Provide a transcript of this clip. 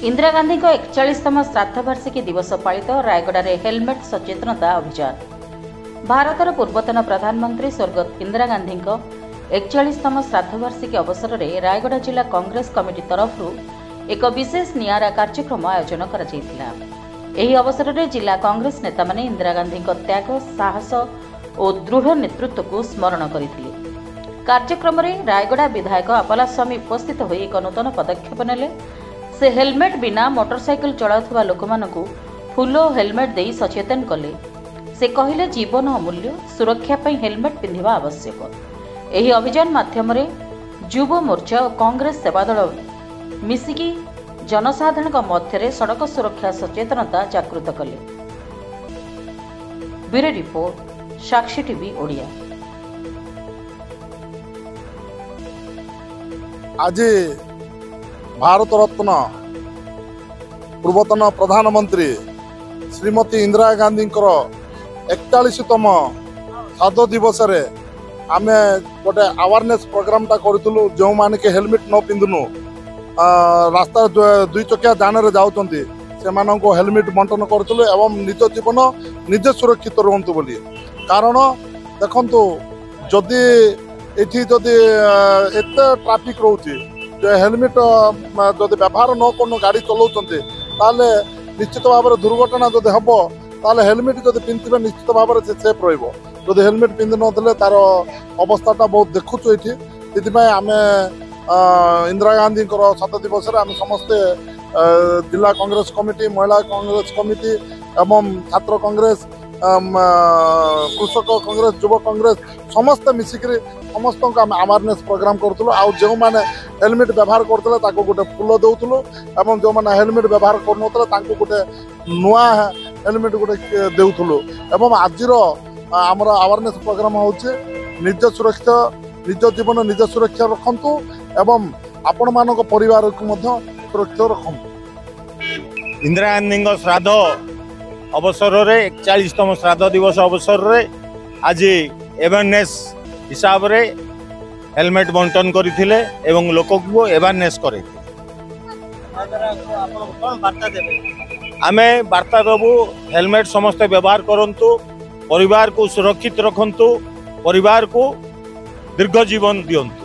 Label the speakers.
Speaker 1: इंदिरा गांधी को 41तम श्राद्धवार्षिकी दिवस पालित रायगड़ा रे हेलमेट सचेतनता अभियान। भारतर पूर्वतन प्रधानमंत्री स्वर्गत इंदिरा गांधी 41तम श्राद्धवार्षिकी अवसर में रायगड़ा जिला कांग्रेस कमिटी तरफ एक विशेष नियारा कार्यक्रम आयोजन कर अवसर में जिला कांग्रेस नेता माने इंदिरा गांधी त्याग साहस और दृढ़ नेतृत्व को स्मरण करथिले। कार्यक्रम में रायगड़ा विधायक अपलास्वामी उपस्थित होई एक नूतन पदक्षेप नेले। से हेलमेट बिना मोटरसाइकिल चलाउथबा लोकमानकु फूल और हेलमेट देई सचेतन कले। से कहिले जीवन अमूल्य, सुरक्षा पई हेलमेट पिंधिबा आवश्यक। एही अभियान माध्यम युव मोर्चा और कांग्रेस सेवादल मिसिकी जनसाधारण मध्य सड़क सुरक्षा सचेतनता जागृत कले। ब्यूरो रिपोर्ट, साक्षी टीवी ओडिया।
Speaker 2: आज भारत रत्न पूर्वतन प्रधानमंत्री श्रीमती इंदिरा गांधी 41तम श्राद्ध दिवस रे आमे गोटे अवेयरनेस प्रोग्राम टा करूँ। जो माने के हेलमेट न पिंधुनु रास्ता दुई चकिया जान रे जाउचंती से मानको हेलमेट बंटन करूँ एवं निज जीवन निजे सुरक्षित रुहंतु बोली। कारण देखंतु जदि एठी जदि एते ट्रैफिक रोची हेलमेट जदि व्यवहार न कर गाड़ी चलाउछन्ते ताले निश्चित भाव में दुर्घटना जदि हम ताले हेलमेट जदि पिंधिबे निश्चित भाव में सेफ रहिबो। जदि हेलमेट पिंधि नथिले तार अवस्थाटा बहुत देखुछु एठी। सेतिपय आमे इंदिरा गांधी शत दिवस रे आमे समस्ते जिला कांग्रेस कमिटी, महिला कांग्रेस कमिटी एवं छात्र कांग्रेस, कृषक कांग्रेस, युव कांग्रेस समस्त मिसिक समस्त अवेयरनेस प्रोग्राम करूँ। आउ जो मैंने हेलमेट व्यवहार करते गोटे फूल दौलू एवं जो मैंने हेलमेट व्यवहार कर गोटे नुआ हेलमेट गोटे देउथुलु। एवं आज आमर अवेयरनेस प्रोग्राम हूँ निज सुरक्षा, निज जीवन निज सुरक्षा रखंतु एवं आपण मान परिवार को सुरक्षा रखंतु।
Speaker 3: इंदिरा गांधी श्राद्ध अवसर रे 41तम श्राद्ध दिवस अवसर रे आज अवेयरनेस हिसाब रे हेलमेट बंटन करथिले एवं लोक को अवेयरनेस करे। आमे वार्ता देबू हेलमेट समस्त व्यवहार करंतु, परिवार को सुरक्षित रखंतु, परिवार को दीर्घ जीवन दियंतु।